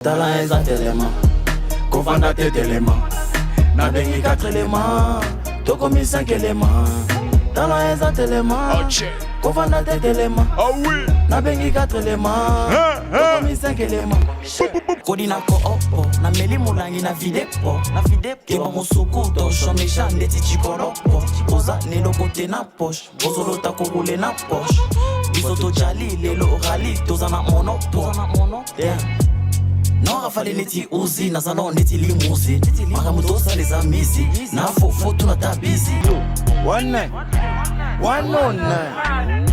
Talent est un élément, confondant tes éléments. N'a bengi 4 éléments, t'as commis 5 éléments. Talent est un élément, confondant tes éléments. Ah oui, n'a bengi 4 éléments, t'as commis 5 éléments. Kodina ko oppo, na meli mulangi na videpo. Keba musuku to shomisha ndeti chikolopo. Koza nelo kote na poche, bozolo tako roule na poche. Bisoto jali, lelo rali, tozana monopo. Non rafale neti uzi, na salon neti limousi. Makamutosa les amisi, na fofo tu na tabizi. One night, one on night.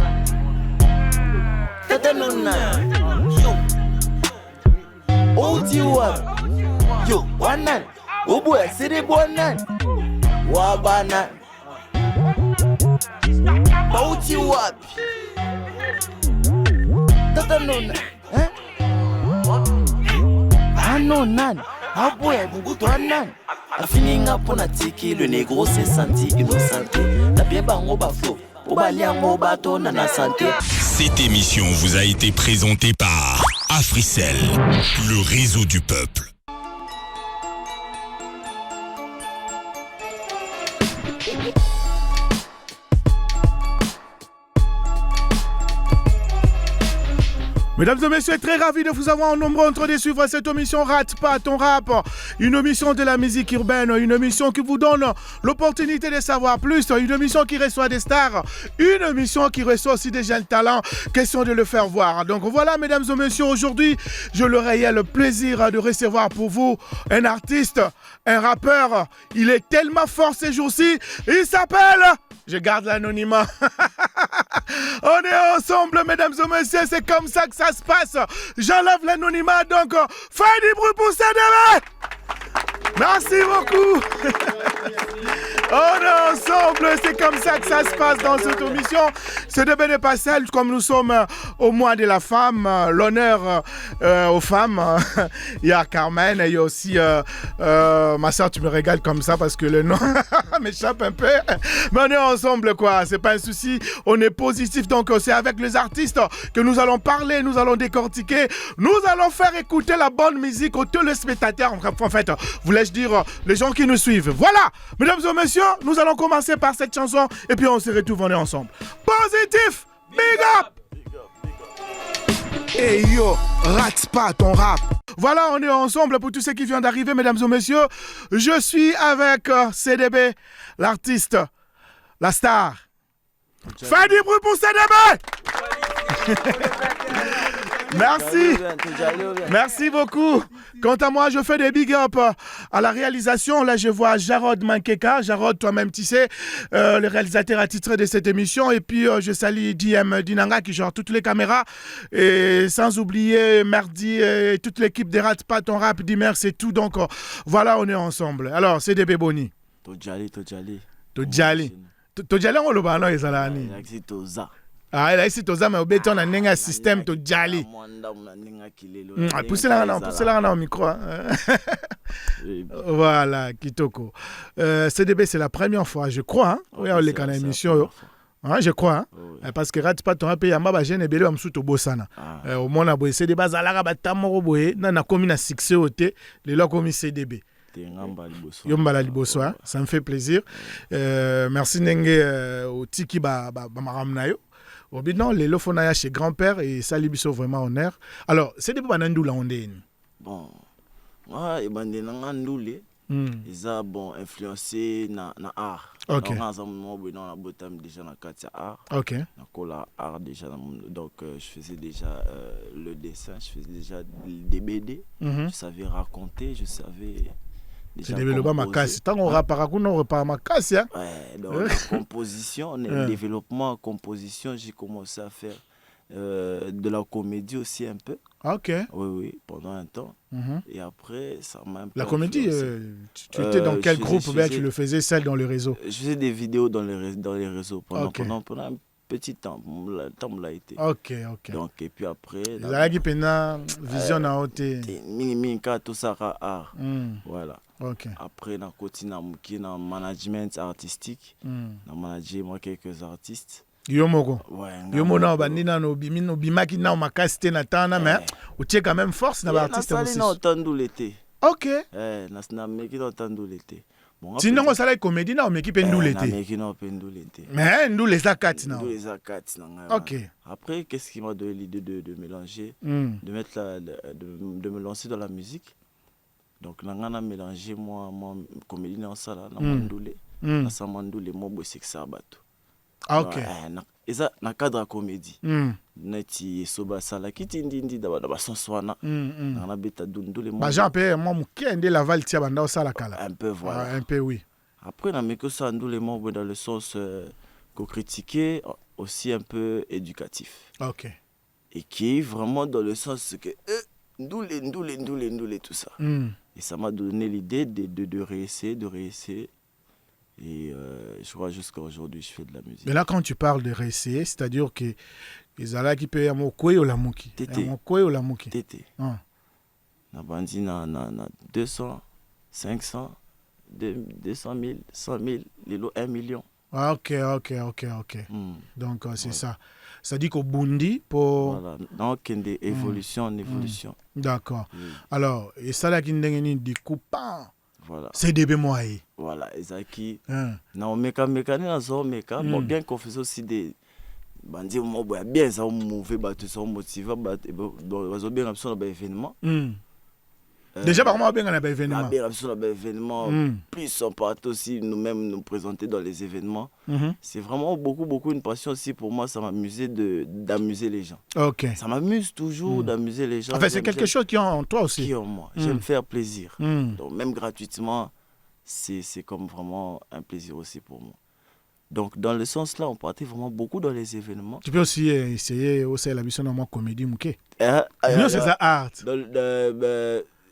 Tete no night. Yo, Oti wa. Yo, one night. Ubuwe, siri one night. Wabana. Oti wa. Tete no night. Non, nan, aboué, beaucoup nan. A fini pour tiki, le négro s'est senti innocenté. T'as bien bango bafo, au baliango bateau nana santé. Cette émission vous a été présentée par Africell, le réseau du peuple. Mesdames et messieurs, très ravi de vous avoir en nombre en train de suivre cette émission Rate pas ton rap, une émission de la musique urbaine, une émission qui vous donne l'opportunité de savoir plus, une émission qui reçoit des stars, une émission qui reçoit aussi des jeunes talents, question de le faire voir. Donc voilà, mesdames et messieurs, aujourd'hui, je leur ai le plaisir de recevoir pour vous un artiste, un rappeur. Il est tellement fort ces jours-ci, il s'appelle... Je garde l'anonymat. On est ensemble, mesdames et messieurs, c'est comme ça que ça se passe. J'enlève l'anonymat, donc faites du bruit pour CDB. Merci beaucoup. On est ensemble, c'est comme ça que ça se passe dans cette émission. CDB n'est pas seul, comme nous sommes au mois de la femme, l'honneur aux femmes. Il y a Carmen, il y a aussi ma soeur, tu me régales comme ça parce que le nom m'échappe un peu. Mais on est ensemble, quoi, c'est pas un souci. On est positif, donc c'est avec les artistes que nous allons parler, nous allons décortiquer, nous allons faire écouter la bonne musique aux téléspectateurs. En fait, voulais-je dire, les gens qui nous suivent. Voilà, mesdames et messieurs, nous allons commencer par cette chanson et puis on se retrouve, on est ensemble. Positif, big up. Hey yo, rate pas ton rap. Voilà, on est ensemble pour tous ceux qui viennent d'arriver, mesdames et messieurs. Je suis avec CDB, l'artiste, la star. Fais du bruit pour CDB. Merci. Merci beaucoup. Quant à moi, je fais des big up à la réalisation. Là, je vois Jarod Mankeka. Jarod, toi-même, tu sais, le réalisateur attitré de cette émission. Et puis, je salue DM Dinanga qui gère toutes les caméras. Et sans oublier Merdi et toute l'équipe de Rate pas ton rap, Dimer, c'est tout. Donc, voilà, on est ensemble. Alors, c'est des Béboni. Tojali. Tojali, on le bat, non, Ezalani. Ah, là, ici, tu as un béton, on a un système, tu jali. Poussez-la au micro. Voilà, Kitoko. CDB, c'est la première fois, je crois. Hein? Oui, on est en émission. Hein, je crois. Hein? Parce que Rate pas ton pays, il y a un bébé qui est Bossana. Au moins, c'est des bases à la Batamoroboé, on a commis un succès au thé, les lois commis CDB. Yombala liboso, ça me fait plaisir. Merci Nenge au Tiki Maramnayo. Non, les lofonaya chez grand-père et ça libiso vraiment honneur. Alors, c'est des banandou là on est. Bon, moi et bandenangandoulé, ils ont bon influencé na art. OK. On a un botam déjà na katia art. OK. Na kola art déjà donc je faisais déjà le dessin, je faisais déjà des BD, je savais raconter, je savais. C'est développé ma casse. Tant qu'on repart on repart ma casse. Ouais, donc la composition, le développement, composition, j'ai commencé à faire de la comédie aussi un peu. OK. Oui, pendant un temps. Et après, ça m'a un peu. La comédie, tu étais dans quel groupe tu le faisais, celle dans le réseau? Je faisais des vidéos dans les réseaux pendant un petit temps. Le temps l'a été. OK. Donc, et puis après. La vision à haute. Mini-minka, tout ça, art. Voilà. OK. Après, on continue dans le management artistique. On a managé moi quelques artistes. Yo moko. Ouais, Yo mona bandina no bimaki na makasi te na tana mais o tie quand même force na artiste aussi. Na tandu l'été. OK. Na meki na tandu l'été. Bon, sinon on sala comédie na o meki pe ndou l'été. Na meki na pe ndou l'été. Mais ndou les akati na. Ndou les akati na. OK. Après qu'est-ce qui m'a donné l'idée de mélanger, de mettre de me lancer dans la musique. Donc na mélanger moi comédie na sala na mandoulé. Na sa mandoulé mo bo c'est ça bato. Ah, OK. Eza na cadre comédie. Neti soba sala kiti ndindi da ba sonswana. Na beta dundule mo. Ba Jean pe moi mukende la val tia banda sala kala. Un peu voilà. Un peu oui. Après na meko ça ndule mo dans le sens co-critiquer, aussi un peu éducatif. OK. Et qui est vraiment dans le sens que ndule tout ça. Et ça m'a donné l'idée de réessayer. Et je crois jusqu'à aujourd'hui, je fais de la musique. Mais là, quand tu parles de réessayer, c'est-à-dire que les ala qui payent mon koué ou la mouki. Mon koué ou la mouki. Tété. Na bandi na 200, 500, 200 000, 100 000, lilo 1 million. Ah, OK. Donc c'est ça. Ça dit qu'au Bundi pour. Voilà. Donc une évolution. D'accord. Alors, et ça là qui n'est des coupants. Voilà. C'est des bémois. Voilà, Ezaki. Na mécanique na zo méca, bon bien qu'on faisait aussi des bandits mo bien ça motiver battre ça motiver battre bazo bien absent dans événement. Déjà par moi bien dans événement. Bien absent dans événement, plus on part aussi nous-mêmes nous présenter dans les événements. C'est vraiment beaucoup une passion aussi pour moi, ça m'amusait d'amuser les gens. OK. Ça m'amuse toujours d'amuser les gens. En fait, c'est quelque chose qui est en toi aussi. Qui en moi. J'aime faire plaisir. Donc même gratuitement, c'est comme vraiment un plaisir aussi pour moi. Donc dans le sens là, on partait vraiment beaucoup dans les événements. Tu peux aussi essayer aussi la mission dans moi comédie mouké. Non, c'est ça art.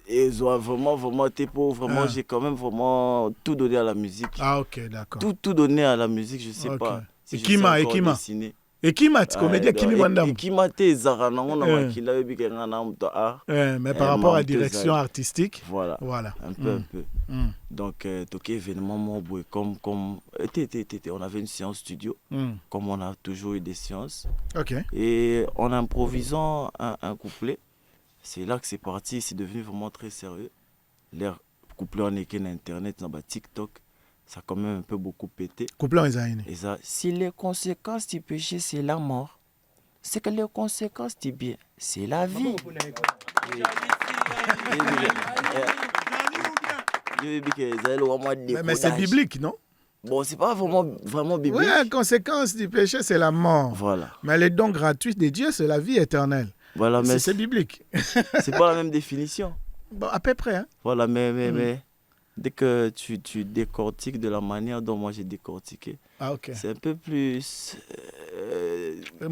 Ils ont vraiment été pour vraiment j'ai quand même vraiment tout donné à la musique. Ah, OK, d'accord. Tout donné à la musique, je sais pas. Si et qui m'a comédie qui m'a mandam. Qui m'a été zara na on a qui l'a bi na na mto art. Mais par rapport à la direction artistique. Voilà. Un peu. Donc toqué événement mon boy comme on avait une séance studio comme on a toujours eu des séances. OK. Et en improvisant un couplet, c'est là que c'est parti, c'est devenu vraiment très sérieux. L'air couplet on est qu'un internet dans TikTok. Ça a quand même un peu beaucoup pété. Et ça, si les conséquences du péché, c'est la mort, c'est que les conséquences du bien, c'est la vie. Mais c'est biblique, non? Bon, c'est pas vraiment biblique. Oui, la conséquence du péché, c'est la mort. Voilà. Mais les dons gratuits de Dieu, c'est la vie éternelle. Voilà, mais c'est biblique. C'est pas la même définition. Bon, à peu près, hein? Voilà, mais dès que tu décortiques de la manière dont moi j'ai décortiqué, OK. C'est un peu plus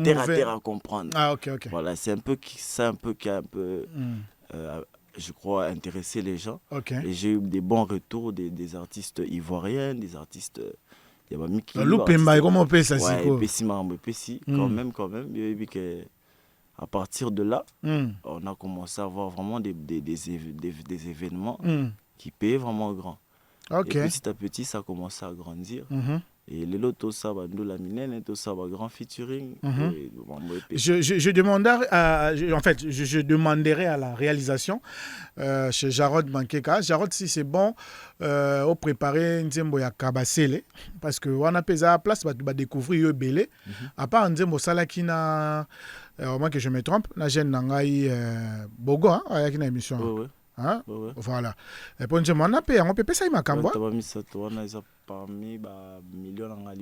terre à terre à comprendre. Ah, OK. Voilà, c'est un peu qui a un peu, je crois, intéressé les gens. OK. Et j'ai eu des bons retours des artistes ivoiriens, des artistes. Il y a Miki. Comment on peut ça? Quand même. À partir de là, on a commencé à avoir vraiment des événements qui payaient vraiment grand. OK. Et petit à petit, ça a commencé à grandir. Et les lots, tout ça, la minène, tout ça, grand featuring. Je demanderai à la réalisation chez Jarod Mankeka. Jarod, si c'est bon, au préparer Nzembo ya Kabasele, parce que on a pesé à la place, on va découvrir yo belé. À part Nzembo Salakina, au moins que je me trompe, la jeune Nangai Bogo, hein, avec une émission. Oui. Hein? Voilà. Et pour Nzembo, on a payé ça, il m'a cambo. En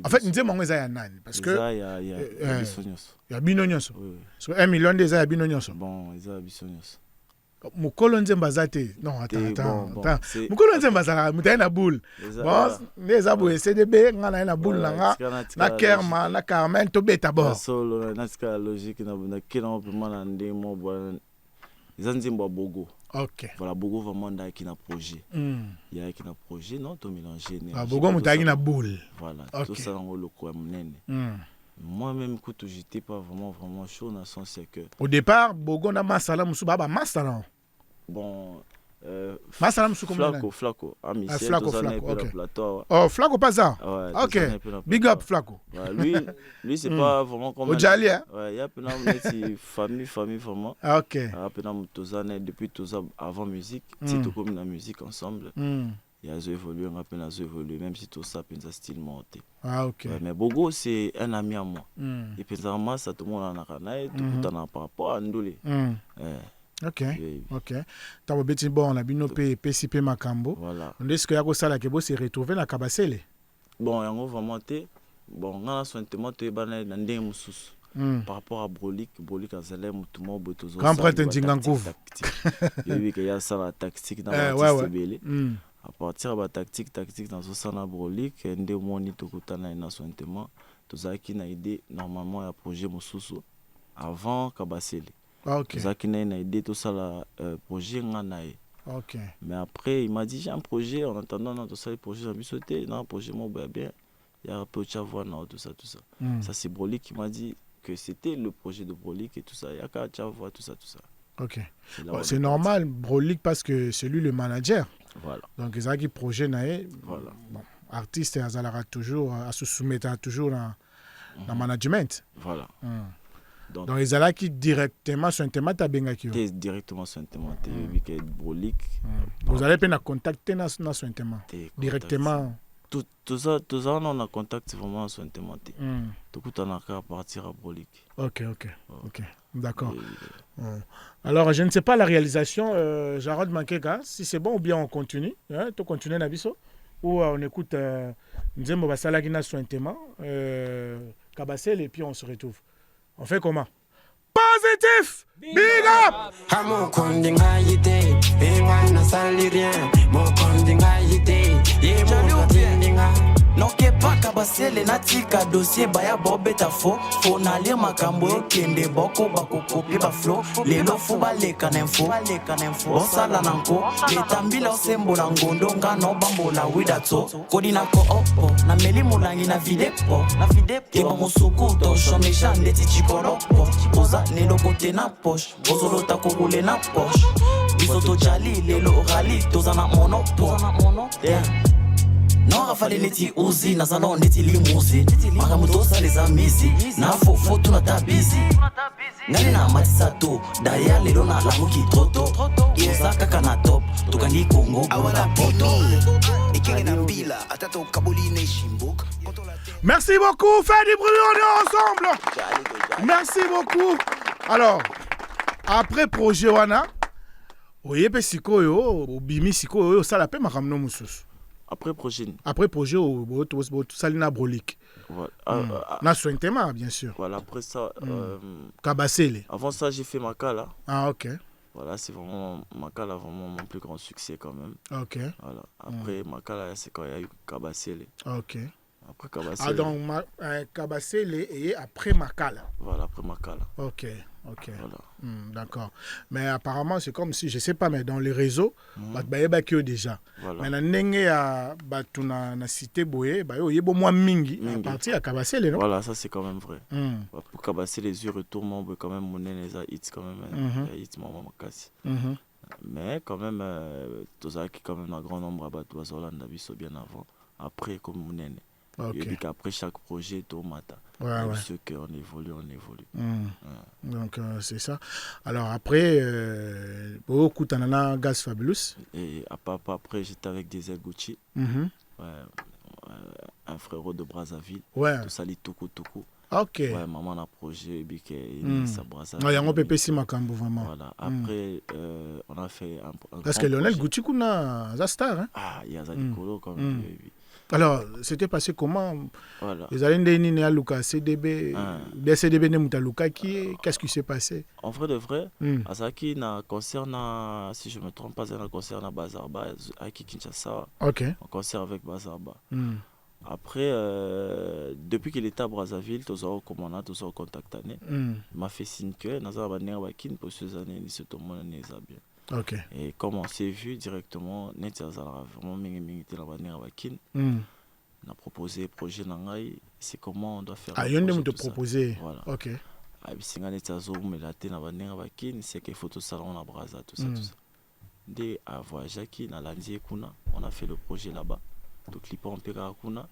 fait, Nzembo, on a nani parce que il y a binonyos. Parce que 1 million déjà, il y a binonyos. Bon, il y a binonyos. Mukolo Nzembo zate. Non, attends. Mukolo Nzembo zala, mutaye na boule. Bon, les abou CDB, ngana na boule na Kerma, na Carmen, to beta bo. Solo, na ska logique na kina vraiment na ndemo bwana. Nzembo Bogo. OK. Voilà, Bogo vraiment dans qui na projet. Il y a qui na projet, non, to mélanger. Bogo mutaye na boule. Voilà, tout ça dans le coin mnene. Moi-même, quand j'étais pas vraiment chaud, dans le sens que... Au départ, Bogo na masala musuba ba masala. Bon, Flaco. Flaco, ok. Oh, Flaco pas ça. Ouais, ok. Big up Flaco. Ouais, lui c'est pas vraiment comme. Ojali, hein? Ouais, il y a plein de famille vraiment. Ok. Depuis tous avant musique, c'est tout comme la musique ensemble. Il y a évolué, on a évolué, même si tout ça, c'est style monté. Ah, ok. Ouais, mais Bogo, c'est un ami à moi. Et puis, ça, tout le monde en a canal, tout le monde par rapport à Ndoulé. Ok, ok. Tu as dit bon, on a bien PCP Makambo. Voilà. On dit ce que Yako Salakebo s'est retrouvé dans Kabasele. Bon, on va monter. Bon, on a son témoin, tu es bané dans des moussous. Par rapport à Brolik a zalé moutouma botozo. Grand prêtre Ndingankouf. Il y a ça la tactique dans la tactique. À partir de la tactique dans ce sana Brolik, ndé moni tokutana ina son témoin. Tozaki na idée normalement un projet moussous avant Kabasele. Ok. Tozaki na idée tout ça la projet nganae. Ok. Mais après il m'a dit j'ai un projet en attendant dans tout ça le projet j'ai sauté dans un projet moi bien. Il y a un peu de chavois tout ça. Ça c'est Brolik qui m'a dit que c'était le projet de Brolik et tout ça. Il y a qu'à chavois tout ça. Ok. C'est normal Brolik parce que c'est lui le manager. Voilà. Donc ils ont qui projet nae. Voilà. Bon, artiste Azalara toujours à se soumettre toujours dans management. Voilà. Donc ils ont qui directement sur un thème tabengaki. Directement sur un thème avec Brolik. Vous allez peine à contacter dans son thème directement. Tout ça on a contact vraiment sur un thème. Tout on a qu'à partir à Brolik. Ok. D'accord. Alors, je ne sais pas la réalisation, Jarod Mankeka, si c'est bon ou bien on continue. Tu continues Nabiso ou on écoute Nzembo Basala Gina sur un thème, Kabasel et puis on se retrouve. On fait comment? Positif! Big up! Noke pa Kabasele natika dossier baya bobeta fo nalie makambo okende boko bakokopi ba flow lelo fo baleka na info bosala nanko letambila osembola ngondo ngano bambola widatso kodi na ko opo na meli mulangi na videpo keba musuku to shomesha ndeti chikoropo boza nelo kote na poche bozolo takokule na poche bisoto jali lelo rali tozana monopo yeah. Non rafale neti uzi na salon neti limuzi makamuto saleza misi na fofo tuna tabizi ngani na matisa to daya lelo na lamuki toto yoza kaka na top tukandi kongo awala poto ikinge na mbila atato kabuli neshimboka. Merci beaucoup, fais du bruit, on est ensemble. Merci beaucoup. Alors, après projet wana oyebe sikoyo obimi sikoyo sala pe makamno mususu. Après projet, Salina Brolik. Voilà. Na Sointema, bien sûr. Voilà, après ça. Kabasele. Avant ça, j'ai fait Makala. Ah, ok. Voilà, c'est vraiment Makala, vraiment mon plus grand succès quand même. Ok. Voilà. Après Makala, c'est quand il y a eu Kabasele. Ok. Après Kabasele. Ah, donc Kabasele et après Makala. Voilà, après Makala. Ok. Voilà. D'accord. Mais apparemment, c'est comme si, je ne sais pas, mais dans les réseaux, déjà. Voilà. Mais na cité boye, il moins mingi à partir à Kabasele, non? Voilà, ça c'est quand même vrai. Pour Kabasele, les yeux retournent, on peut quand même monnaie les hits quand même. Hits, maman makasi. Mais quand même, tout ça qui quand même un grand nombre à battre Hollande bien avant. Après, comme monnaie. Et puis qu'après chaque projet, tout matin. Ceux qu'on évolue. Donc c'est ça. Alors après, beaucoup de Gaz Fabulous. Et après, j'étais avec des Gucci. Un frérot de Brazzaville. Tout ça, les Tuku. Ok. Ouais, maman a un projet, ça Brazzaville. Il y a un peu si makambo vraiment. Voilà. Après, on a fait un parce que Lionel Gucci, kuna Zastar. Hein? Ah, il y a Zadikolo quand même. Alors, c'était passé comment? Voilà. Les Alendéni à Luka, CDB, CDB Nemuta Luka, qu'est-ce qui s'est passé? En vrai de vrai, Asaki na concert si je ne me trompe pas, un concert na Bazarba, avec Kinshasa. Ok. Un concert avec Bazarba. Après, depuis qu'il était à Brazzaville, tous les commandants, tous les contacts, il m'a fait signe que nous avons pour ces années, nous sommes bien. Okay. Et comme on s'est vu directement, nous avons vraiment on a proposé le projet Nangai, c'est comment on doit faire. Ah, il y a un proposé. Voilà. Ok. C'est qu'il faut tout ça, on a Brazza, tout ça. Dès à voyager qui dans l'Anzie Kuna, on a fait le projet là-bas. Tout clip en Pera Kuna.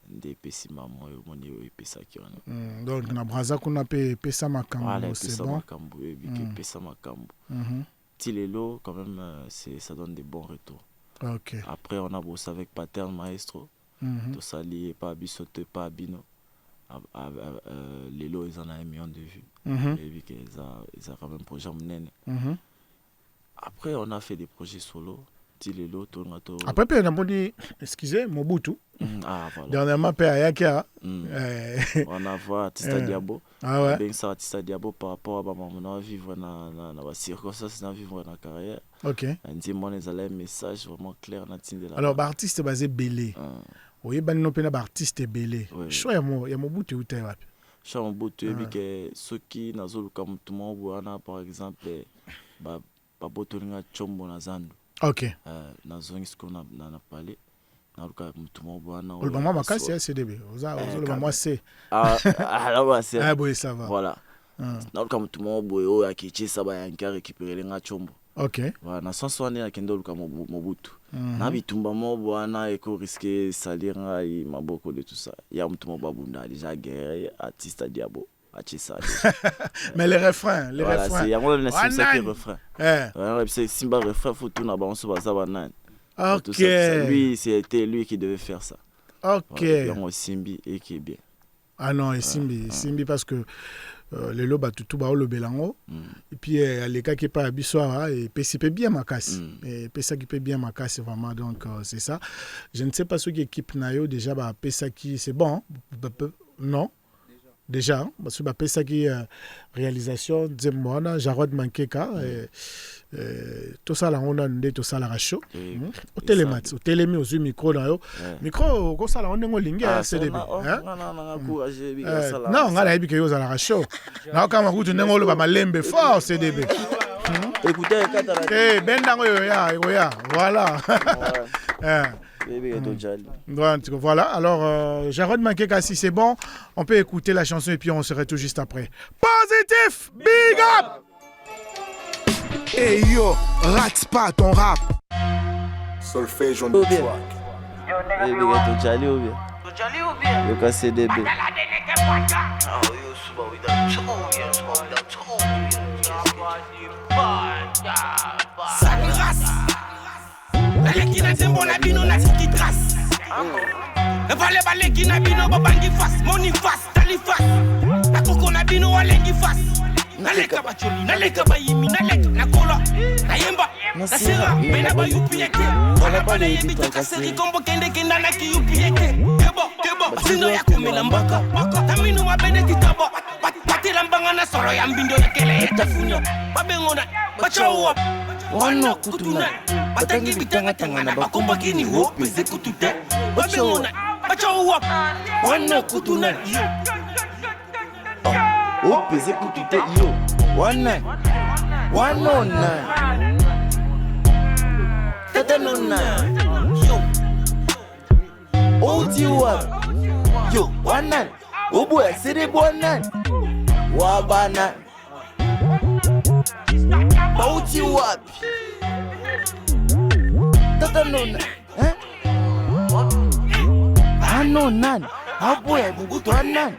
Des pessima moi mon et pessa qui on. Donc na braza kuna pessa makambo, c'est bon. Makambo et pessa makambo. Tilelo quand même ça donne des bons retours. OK. Après on a bossé avec Pattern Maestro. Tout ça lié pas bisote pas bino. Les lots ils en ont 1 million de vues. Et vu qu'ils ont quand même projet monene. Après on a fait des projets solo. Les lots tournato. Après on a dit excusez Mobutu. Voilà. Dernièrement père Ayakia. On a vu Artista Diabo. Ah ouais. Ben ça Artista Diabo par rapport à mon vivre dans la circonstance dans vivre dans la carrière. OK. On dit moi les un message vraiment clair dans de la. Alors artiste basé belé. Oui, ben non pena artiste belé. Choix ya Mobutu utai wapi? Choix Mobutu et que ceux qui nazo comme tout le monde par exemple ba botolinga chombo na zandu. OK. Nazo ce qu'on a parlé. Naruka mutumo bwana. Le maman makasi ya CDB. Le maman c'est. Là bas c'est. Ah oui, ça va. Voilà. Naruka mutumo boyo akichisa ba yanka récupérer nga chombo. OK. Voilà, na sens wana yakendo luka Mobutu. Na bitumba mo bwana eko risquer salir nga maboko de tout ça. Ya mutumo babunda déjà guerre artiste Diabo. Mais les refrains, voilà, c'est yango na simsa ke refrain. Voilà, c'est simba refrain faut tout na ba so ba nan. OK. Lui, c'était lui qui devait faire ça. OK. Yango Simbi et qui est bien. Ah non, Simbi parce que les loba tout ba le belango et puis les cas qui pas bisoa et PCP bien makasi et pesa qui peut bien makasi vraiment donc c'est ça. Je ne sais pas ce qui équipe nayo déjà ba pesa qui c'est bon non. Déjà parce que pesa qui réalisation Zemona Jarod Mankeka tout ça là on a ndé tout ça la racho au télémat au télémi au micro là yo micro ko ça là on ngo lingi CDB hein non ngala yebi ke yo za la racho na kama kutu ngo lo ba malembe fort CDB écoutez bendango yo ya voilà voilà, alors Jarod Mankeka, si c'est bon, on peut écouter la chanson et puis on se retrouve juste après. Positif, big up! Hey yo, rate pas ton rap. Solfège on the track. Baby, get to Jali ou bien? You can say DB. Sale race. Baleki na tembo na bino na tiki trace. Vale baleki na bino babangi face, moni face, tali face. Na koko na bino walengi face. Naleka bacholi, naleka bayimi, naleka nakola, nayemba, nasera, mena ba yupieke. Wala bale yebi to kaseri kombo kende kenda na ki yupieke. Kebo, sindo ya kumela mbaka. Tamino mabene kitabo. Patira mbanga na soro ya mbindo ya kele etafunyo. Babengona, bachawa. Wano kutuna. Batangi bitanga tangana bakomba kini wope ze kutute. Babengona, bachawa. Wano kutuna. Wope ze kutute yo. Wana. Tata nona. Yo. Otiwa. Yo, wana. Oboya sere bona. Wabana. Bauti wapi? Tata nona. Anonan. Aboya bubuto anan.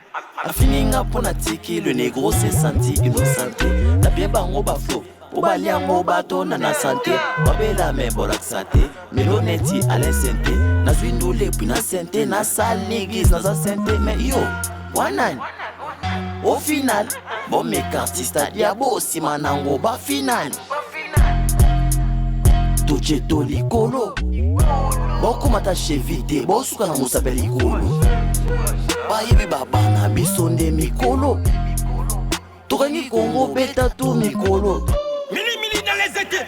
Afininga pona tiki le négro s'est senti innocenté. La bien bango bafo. Obaliango bato na santé. Babela me boraksate. Meloneti ale sente. Na zwindule pina sente na sal nigis na za sente me yo. Wanan. Au final, bon mec artiste Diabo si manango ba final. Toche to likolo. Boko mata chevite, bo suka na musabe likolo. Ba yebi baba na bisonde mikolo. Tokangi Congo beta to mikolo. Mili dans les étés.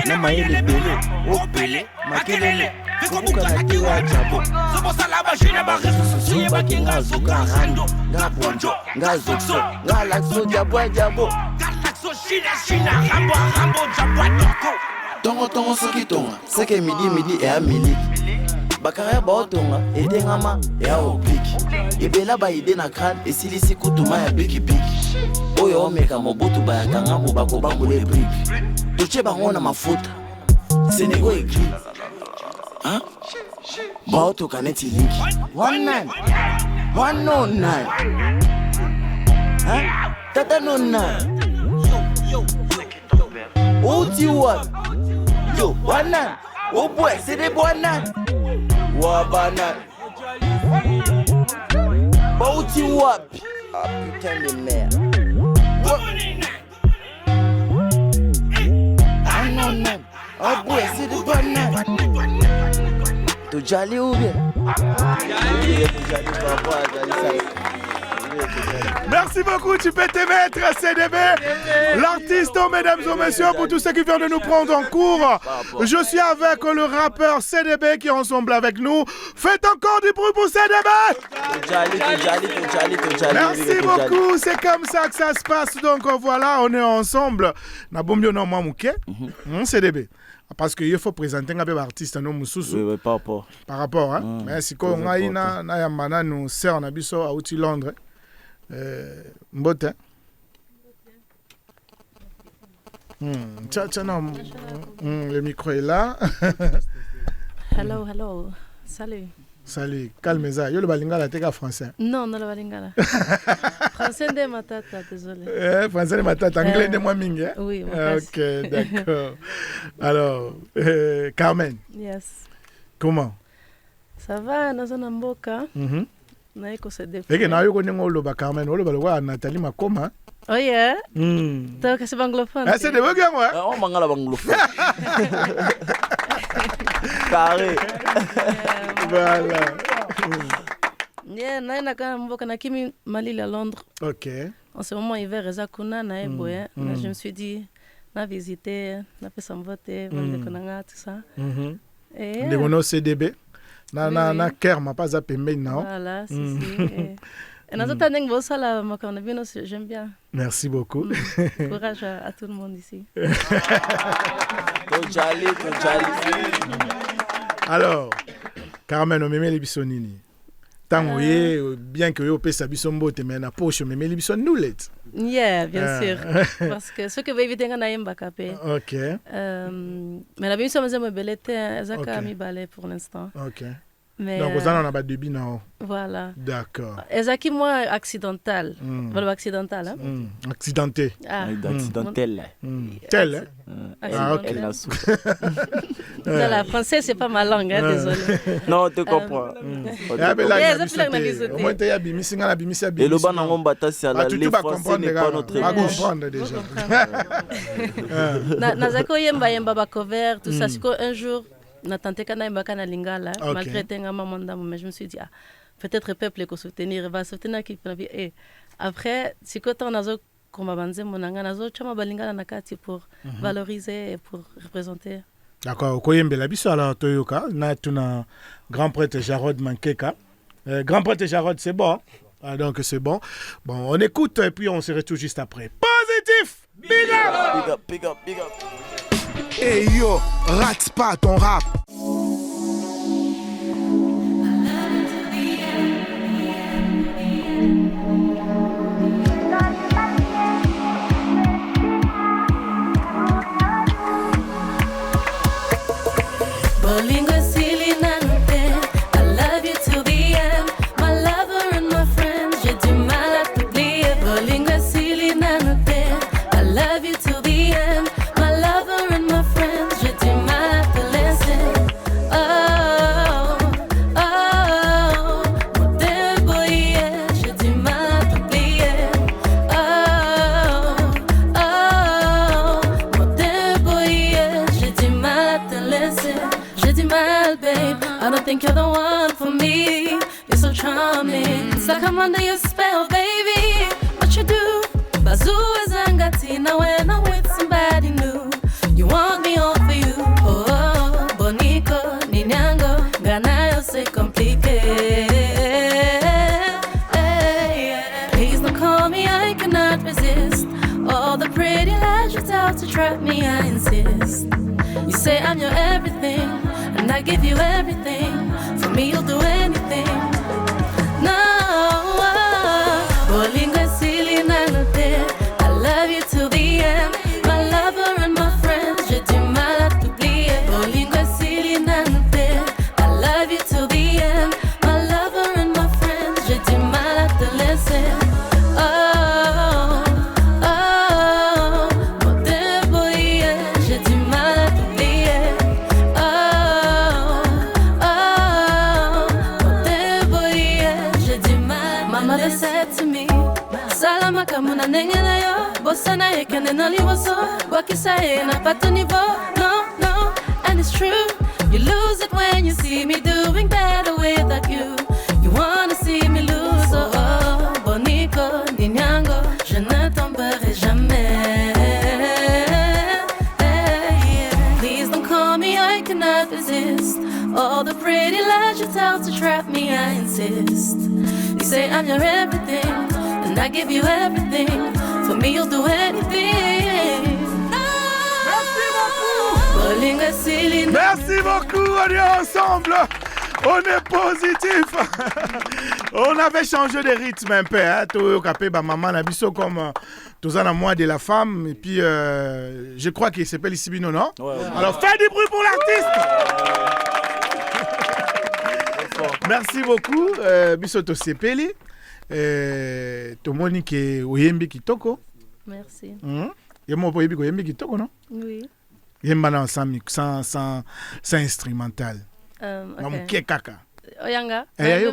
Na maïle belé, o belé, makelele. Fiko buka na kiwa jabo. Sobo salaba jina ba réseaux sociaux ye bakinga zuka rando. Nga bonjo, nga zokso, nga lakso jabo. Galakso shina rambo jabo doko. Tongo soki tonga, seke midi et à midi. bakara baotonga etengama ya opliki ebela baide na crâne esilisi kutuma ya bikibiki oyo omeka mobutu bayakanga mo bakobambula ebriki totie bango na mafuta senego ekri baotoka neti linki 109 tata nona uti wapi yo 19 oh boy c'est des bananes wabana uti wapi ah putain de merde oh boy c'est des bananes tujali ou bien Merci beaucoup, tu peux te mettre CDB, l'artiste, mesdames et messieurs, pour tous ceux qui viennent de nous prendre en cours. Je suis avec le rappeur CDB qui est ensemble avec nous. Faites encore du bruit pour CDB. Merci beaucoup, c'est comme ça que ça se passe. Donc voilà, on est ensemble. CDB. Parce qu'il faut présenter un artiste non mususu. Oui, par rapport. Par rapport, hein. Mais si on a yamana nous sert en abisso à outil Londres. Mbote. Tiens, le micro est là. Hello. Salut. Salut. Calme-toi. Yo le balingala t'es français. Non, le balingala. Français de ma tête, désolé. Français de ma tête, anglais de moi mingi. Oui, ok, d'accord. Alors, Carmen. Yes. Comment? Ça va, nous sommes en Boka. Naiko se défend. Et que na yo konengo lo ba Carmen, lo ba lo wa Nathalie Makoma. Oh yeah. Donc c'est anglophone. Ah c'est de Boka moi. On mangala anglophone. Carré. Voilà. Yeah, naina kana mboka na kimi Malili à Londres. OK. En ce moment hiver ezakuna na eboye, je me suis dit na visiter, na pesa mvote, vendre konanga tout ça. Et de mon CDB. Na kerma pas à pembe non. Voilà, si. Et nous autres n'eng bossa la makana bien, j'aime bien. Merci beaucoup. Courage à tout le monde ici. Alors, Carmen, on met les bisonini. Tant bien que yo pesa bisombo te mais na poche on met les bison nous let. Yeah, bien sûr. Parce que ce que veut éviter qu'on aille mbakape. OK. Mais la bison me belete zaka mi balé pour l'instant. OK. Mais donc vous en a pas de débit non. Voilà. D'accord. Ezaki moi accidental. Voilà accidental hein. Accidenté. Ah, accidentel. Tel. Ah OK. La français c'est pas ma langue hein, désolé. Non, tu comprends. Au moins tu as bimisi ngala bimisi et le ban ngomba ta si ala les français n'est pas notre comprendre déjà. Na zako yemba ba cover tout ça siko un jour na tenté kana yemba kana lingala malgré tenga mamanda mais je me suis dit ah peut-être le peuple ko soutenir va soutenir qui et après siko ton nazo koma banze monanga nazo chama balingala na kati pour valoriser et pour représenter. D'accord, koyembela biso alors toyoka na tuna grand prêtre Jarod Mankeka. Grand prêtre Jarod, c'est bon. Ah, donc c'est bon. Bon, on écoute et puis on se retrouve juste après. Positif. Big up. Big up. Hey yo, rate pas ton rap. You're the one for me. You're so charming. It's like I'm under your spell, baby. What you do? Bazoo is angatina when I'm with somebody new. You want me all for you. Oh, Bonico, Ninyango, Ganayo, c'est compliqué. Please don't call me, I cannot resist. All the pretty lies you tell to trap me, I insist. You say I'm your everything, and I give you everything. me you'll do anything. No, bolingo silly nanote. I love you till the end. My lover and my friends, j'ai du mal à t'oublier. Bolingo silly nanote. I love you till the end. My lover and my friends, j'ai du mal à te laisser. Oh, oh, mon débrouiller, j'ai du mal à t'oublier. Oh, oh, mon débrouiller, j'ai du mal. My mother said to me, Salama kamuna nengena yo, bossa na yekene na liboso, wakisa ye na pas ton niveau. No, no, and it's true. You lose it when you see me doing better without you. You wanna see me lose, oh, oh, Bonico, Ninyango, je ne tomberai jamais. Please don't call me, I cannot resist. All the pretty lies you tell to trap me, I insist. You say I'm your everything, and I give you everything. For me, you'll do anything. Bolingo silly. Merci beaucoup, on est ensemble. On est positif. On avait changé de rythme un peu. Tout capé, maman, la biso comme tous en moi de la femme. Et puis, je crois qu'il s'appelle ici Bino, non? Ouais. Alors, fais du bruit pour l'artiste. Merci beaucoup, biso to sepeli. Tomoni ke oyembi kitoko. Merci. Yemo oyembi ko yembi kitoko, non? Oui. Yemba na sans instrumental. Okay. Kaka. Oyanga. Yayo.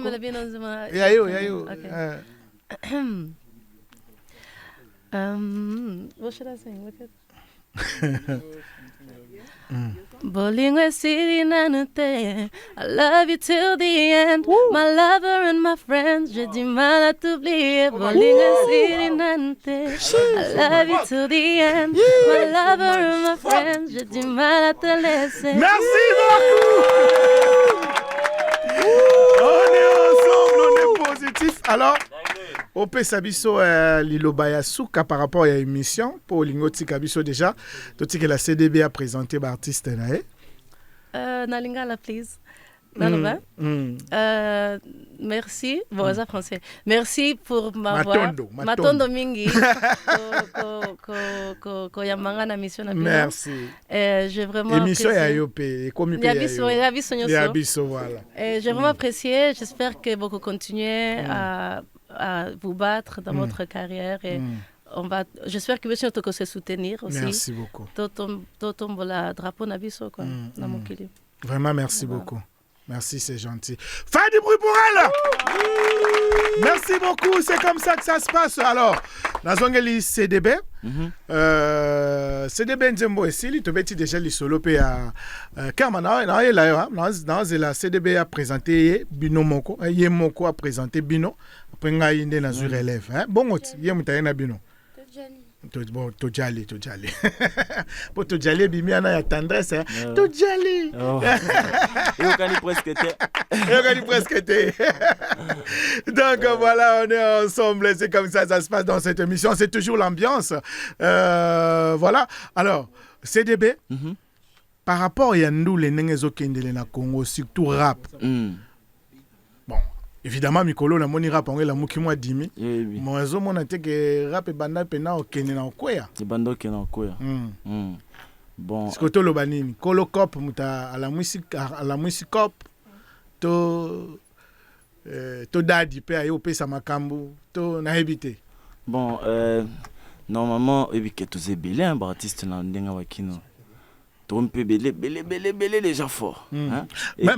What should I sing? Look at. Bolingo city nanute. I love you till the end. My lover and my friends, j'ai du mal à t'oublier. Bolingo city nanute. I love you till the end. My lover and my friends, j'ai du mal à te laisser. Merci beaucoup. On est ensemble, on est positif. Alors, au Pesabiso Lilobaya Souka par rapport à l'émission, pour Lingoti Kabiso déjà, tout ce que la CDB a présenté par artiste nae. Nalingala, please. Naloba. Merci. Bon, ça français. Merci pour ma voix. Matondo mingi. Ko yamanga na mission na bino. Merci. J'ai vraiment émission apprécié. Yayope, comme Yabiso, voilà. J'ai vraiment apprécié. J'espère que vous continuez à vous battre dans votre carrière et j'espère que vous allez se soutenir aussi. Merci beaucoup. Totombo la drapeau nabiso quoi. Vraiment merci beaucoup. Merci, c'est gentil. Fais du bruit pour elle. Merci beaucoup, c'est comme ça que ça se passe. Alors, dans un CDB, CDB Nzembo et Sili, tu as déjà les solo à Kamana, dans la CDB a présenté Bino Moko, Yemoko a présenté Bino, après il y a une élève. Bon, il y a un Bino. Bon, Tojali. Pour Tojali, Bimiana, il y a tendresse. Tojali. Il y presque été. Donc voilà, on est ensemble. C'est comme ça se passe dans cette émission. C'est toujours l'ambiance. Voilà. Alors, CDB, par rapport à Yandou, les Nengezo Kendele na Congo, surtout rap. Bon. Évidemment, Mikolo, la moni rap, on est la moukimo dimi. Moi, je m'en ai dit que rap et banda pena au Kenya na okoya. C'est banda Kenya na okoya. Bon. Ce que tu l'as dit, Kolo Cop, à la musique Cop, to dadi pe ayo pe samakambu, to na habité. Bon, normalement, éviter tous ces bélés, un artiste na ndenga wakino. On peut belé déjà fort. Mais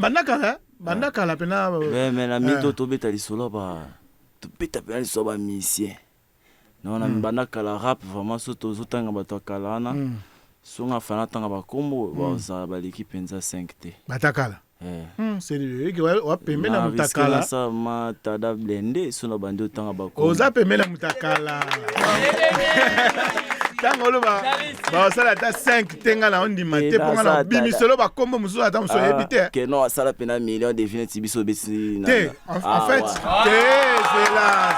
Bandaka la pena. Mais la mito to beta li solo ba to beta pena li solo ba musicien. Non na Bandaka la rap vraiment soto zotanga bato kalana. Songa fana tanga ba kombo ba za ba l'équipe enza 5T. Batakala. C'est lui qui va pembe na mutakala. Ça ma tada blende sona bando tanga ba kombo. Oza pembe na mutakala. Tangolo ba sala ta 5 tenga na ondi mate ponga na bimisolo ba kombo musu ata muso ebité. Que non sala pena million définitive biso besi na. En fait, c'est là.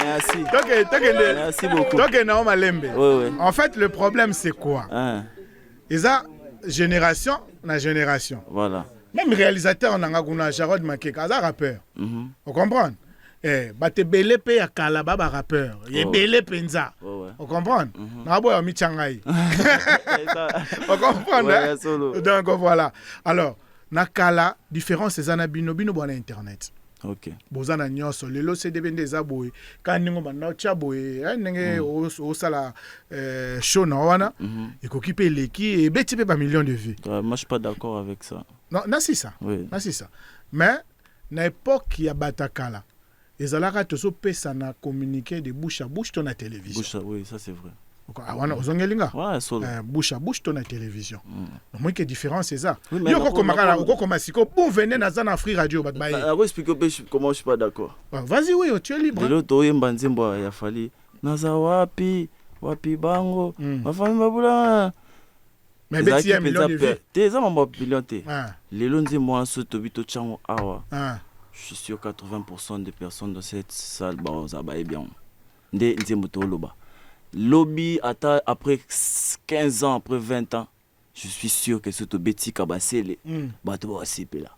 Merci. Merci beaucoup. En fait, le problème c'est quoi? Eza génération na génération. Voilà. Même réalisateur, on a Jarod Makeka, un rappeur. Vous comprenez? Bate belé pe ya kala baba rappeur. Il est belé penza. Vous comprenez? Na boya mi changai. Vous comprenez? Donc voilà. Alors, na kala différence c'est na bino bon internet. OK. Bozana nyoso lelo c'est des aboy. Quand ningo bana chaboy, ndenge au sala show na wana, ekoki pe leki et beti pe ba millions de vues. Moi je suis pas d'accord avec ça. Non, c'est ça. Oui. C'est ça. Mais na époque ya batakala. Les alaka toso pesa na communiquer de bouche à bouche ton la télévision. Bouche à, oui, ça c'est vrai. Wana ozongelinga. Ouais, solo. Bouche à bouche ton la télévision. Moi que différence c'est ça. Oui, yo ko makala ko masiko bon venez na zana Free Radio bat baye. Ah, expliquer comment je suis pas d'accord. Vas-y oui, tu es libre. Lelo to yemba nzembo ya fali. Naza wapi bango. Mafami babula. Mais beti ya million de vues. T'es ça mambo million té. Lelo nzembo so to bito chango awa. Je suis sûr 80% des personnes dans cette salle ça va bien. Ndé nzembo to loba. Lobby après 15 ans, après 20 ans, je suis sûr que c'est au Betty Kabasele. Bato ba sipe là.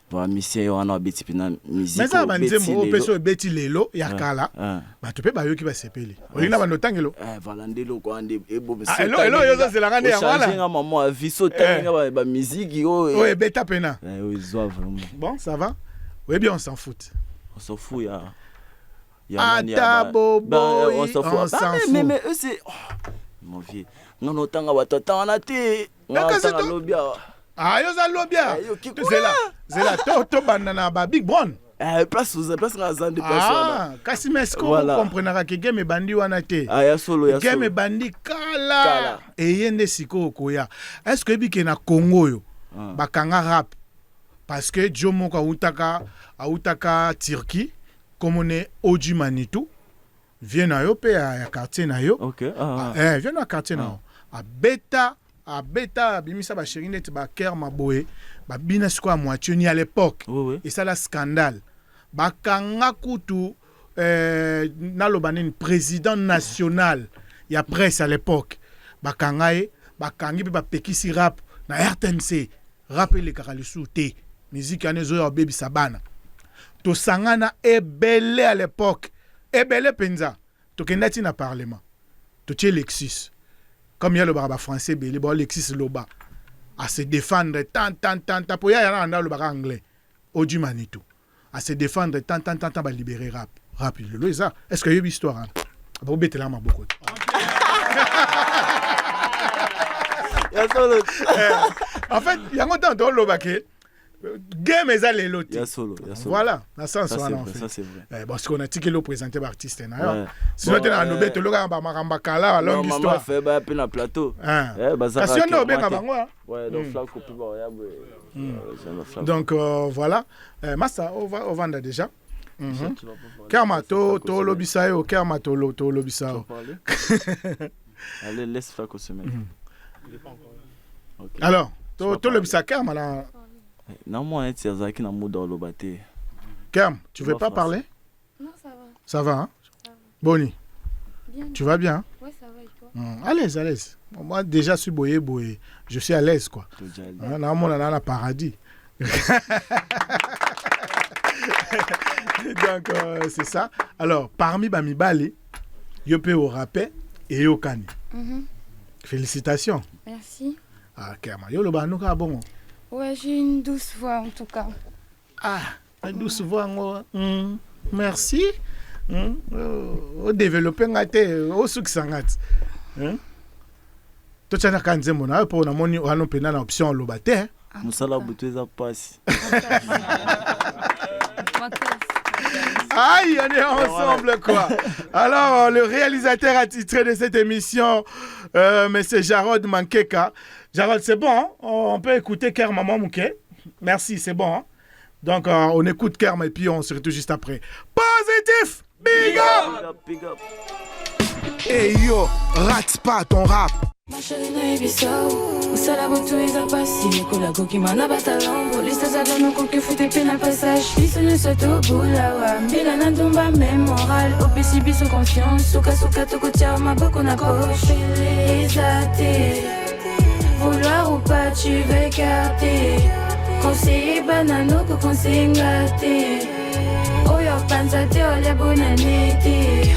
Ba mission wana Betty pina musique. Mais ça banzemo peso Betty lelo ya kala. Bato pe ba yo ki ba sepeli. Olinga ba notangelo. Voilà ndelo ko ande ebo be. Hello yo ça c'est la ngane ya wala. Changer maman a viso tanga ba musique yo. Ouais, beta pena. Oui, zo vraiment. Bon, ça va? Oui bien on s'en fout. On s'en fout ya. On s'en fout. Mais eux c'est mon vieux. Non otanga batata wana te. Otanga lobia. Ah yo za lobia. C'est la toto banana ba big bon. Place na zande personne. Kasi mesko vous comprenez que game bandi wana te. Ya solo ya solo. Game bandi kala. Et yende siko koya. Est-ce que bike na Congo yo bakanga rap parce que Jomo ka utaka Turquie comme on est Oji Manitou vient na yo pe ya quartier na yo. OK. Vient na quartier na yo. A beta bimisa ba cherinete ba ker maboé ba bina siko moitié ni à l'époque. Et ça la scandale. Bakanga kutu nalobanine président national ya presse à l'époque. Bakangae bakangi ba pekisi rap na RTNC rap le kakalisu te musique anezo ya baby sabana to sangana ebele à l'époque ebele penza to kendati na parlement to tie Lexis comme il y a le baraba français belé bon Lexis loba à se défendre tant pour y a le baraba anglais Oji Manitou à se défendre tant ba libérer rap le ça est-ce que y a une histoire hein bon bête là beaucoup en fait il y a longtemps dans le baquet game est les lotis. Il y a solo. Voilà, dans ce sens ça c'est vrai. Parce qu'on a dit que le présenté par artiste sinon tu as nobé to loga ba makambakala longue histoire. Fait ba pe na plateau. Parce que on bien bango. Ouais, donc flaco plus ba donc voilà, massa on vendre déjà. Kerma to lobisayo, Kerma to lobisayo. Allez, laisse flaco se mettre. Alors, to lobisayo Kerma là. Non, moi, c'est ça qui n'a pas dans le bâti. Kerm, tu veux pas parler? Non, ça va. Ça va, hein? Boni, bien. Tu vas bien? Oui, ça va et toi? À l'aise. Moi, déjà, je suis boyé. Je suis à l'aise, quoi. On a un paradis. Donc, c'est ça. Alors, parmi Bamibali, je peux au rappel et au cani. Félicitations. Merci. Ah, Kerm, yo le banouka bon. Ouais, j'ai une douce voix en tout cas. Une douce voix. Merci. Au développer au succès. Tu as un candidat na pour na moni on pena na option lobate. Musala butu za passe. Aïe, on est ensemble quoi. Alors, le réalisateur attitré de cette émission, Monsieur Jarod Makeka. Jarod, c'est bon, hein? On peut écouter Kerm Maman Mouké. Merci, c'est bon. Hein? Donc, on écoute Kerm et puis on se retrouve juste après. Positif! Big up! Big up. Hey yo, rate pas ton rap. Ma chérie na ebisao usala botu eza pasi ekola kokimana batalango liste za dono kokefuta pe na passage biso nyonso tobulawa mbila na ndomba mémoral opesi biso confiance suka tokotia maboko na poche eza te vouloir ou pas tu veux écarter Conseiller banano ko consingate. Oyo panza te ole bonanete.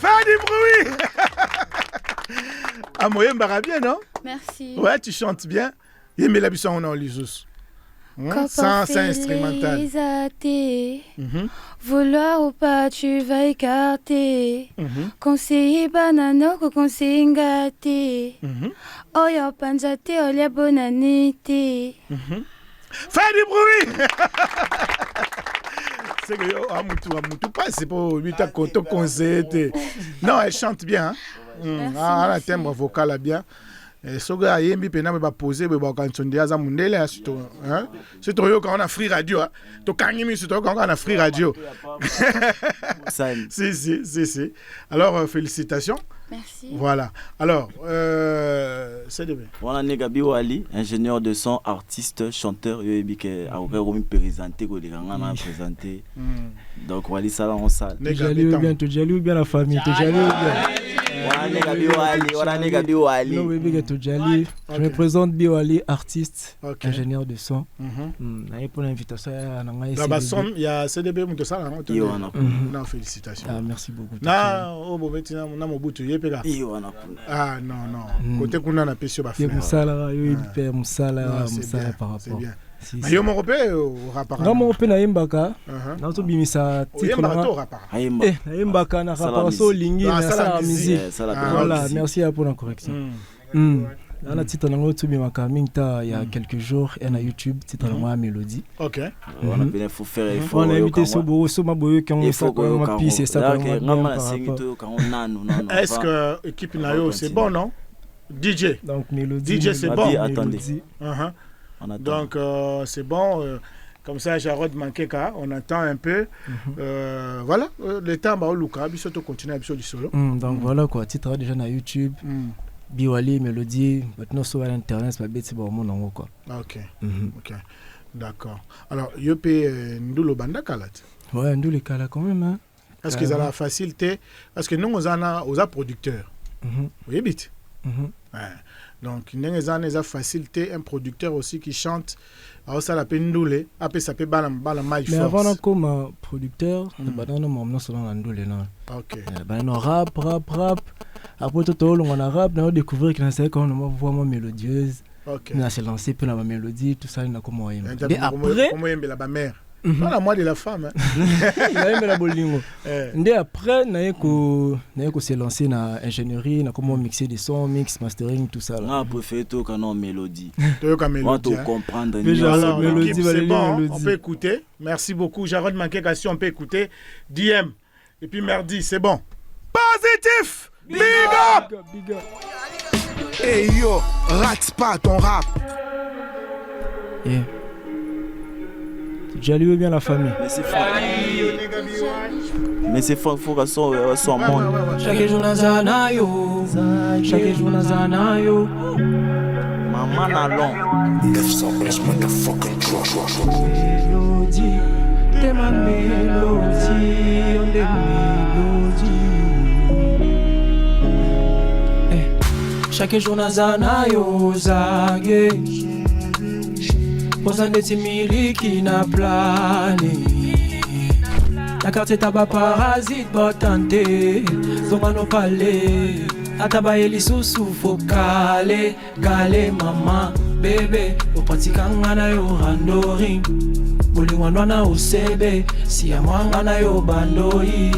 Fais du bruit. Ah, moi, j'aime bien, non? Merci. Ouais, tu chantes bien. Et mais la buisson, on a en lisus. Sans instrumental. Vouloir ou pas, tu vas écarter. Conseiller banano ko consingate. Oyo panzate ole bonanete. Fais du bruit. C'est que Amoutou pas, c'est pour lui ta koto conseillé. Non, elle chante bien. Hein? Ah, la timbre vocal bien. Soga yembi pena ba poser ba kantsonde aza mundele asito hein c'est toi quand on a free radio to kangimi c'est toi quand on a free radio. Si. Alors félicitations. Merci. Voilà. Alors c'est de bien. Voilà Negabi Wali, ingénieur de son, artiste, chanteur yebike a remis présenté ko ngana présenté. Donc Wali sala on sale. Jalou bien la famille, jalou bien. Voilà Negabi Wali. Je me présente Biwali, artiste, ingénieur de son. Pour l'invitation, il y a CDB Moutosala. Non, félicitations. Merci beaucoup. Ah non. Côté Kuna na pesio ba faire. Moussala par rapport. C'est bien. Mais yo mo repé au rap. Nga mo repé na Yembaka. Na to bimisa titre na. Yembaka na rapport so lingi na sa musique. Voilà, merci pour la correction. On a titre nango to bimaka minta il y a quelques jours et na YouTube titre nango Mélodie. OK. On a bien faut faire effort. On a invité Sobo Maboyo qui ont ça comme ma piste ça comme Est-ce que équipe nayo c'est bon non? DJ. Donc Mélodie. DJ c'est bon. Attendez. Donc c'est bon. Comme ça, Jarod Mankeka, on attend un peu. Voilà, le temps va au Luka, puis surtout continuer à du solo. Donc voilà quoi, titre déjà sur YouTube. Biwali, Mélodie, maintenant sur Internet, c'est pas bête, c'est bon, mon quoi. Ok, d'accord. Alors, Yopé Ndoulo Banda Kalat. Ouais, Ndoulo Kalat quand même. Hein. Est-ce qu'ils ont la facilité? Parce que nous, on a producteurs. Oui, vite. Donc, nous avons la facilité, un producteur aussi qui chante. Alors, ça la peine Ndoulé. Après, ça peut balam my force. Mais avant, comme producteur, nous sommes dans Ndoulé. Ok. Rap. Après tout, on a rap, on a découvert que c'est quand on voit ma mélodieuse. On s'est lancé pour la mélodie, tout ça, on a comment aimer. Et après, comment aimer la mère. Voilà, moi de la femme. Il a aimé la bolingo. Et après, on a s'est lancé dans l'ingénierie, on a comment mixer des sons, mix, mastering, tout ça. On a préféré tout quand on mélodie. On doit comprendre. Alors, l'équipe, c'est bon, on peut écouter. Merci beaucoup. Jarod Mankeka, si on peut écouter. DM. Et puis merdi, c'est bon. Positif! Big up! Hey yo, rate pas ton rap. Yeah. Jalou bien la famille. Mais c'est fort, faut qu'on soit monde. Chaque jour dans Zanayo. Maman n'allons. 911 motherfucking drop. Mélodie, t'es ma mélodie, on est mélodie. Chaque jour dans Zanayo, Zagé. Posande timiliki na plane. La carte taba parasite botante. Zomano pale. Ataba eli susu fokale. Gale mama bébé. Opatikanga na yo randori. Bolingwana na usebe. Siamwanga na yo bandoi.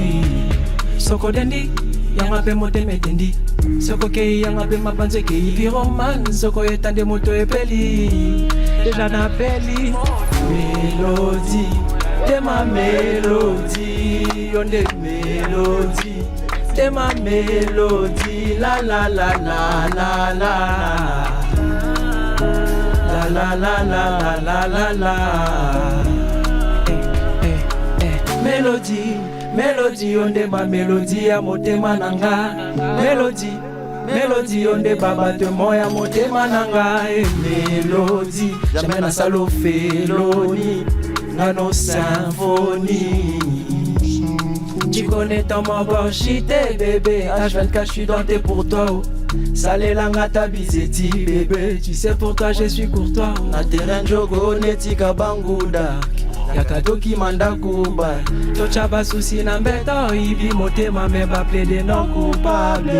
Soko dendi. Yanga pe mote metendi. Soko kei yanga pe mapanze kei. Piroman soko etande moto epeli. Déjà n'appelle mélodie, t'es ma mélodie, on est mélodie, t'es ma mélodie, la la la la la la la la la la la la. Mélodie, on est ma mélodie, à motema nanga, Mélodie, on est baba de moya motema nanga. Mélodie, jamais na salo féloni, na no symphonie. Tu connais ton mort shité bébé. H24 je suis denté pour toi. Salé langa ta biseti bébé. Tu sais pour toi je suis courtois. Na terrain jogo netika banguda. Yakatoki manda kuba. Tochaba souci na mbeta. Ibi motema memba plaide non coupable.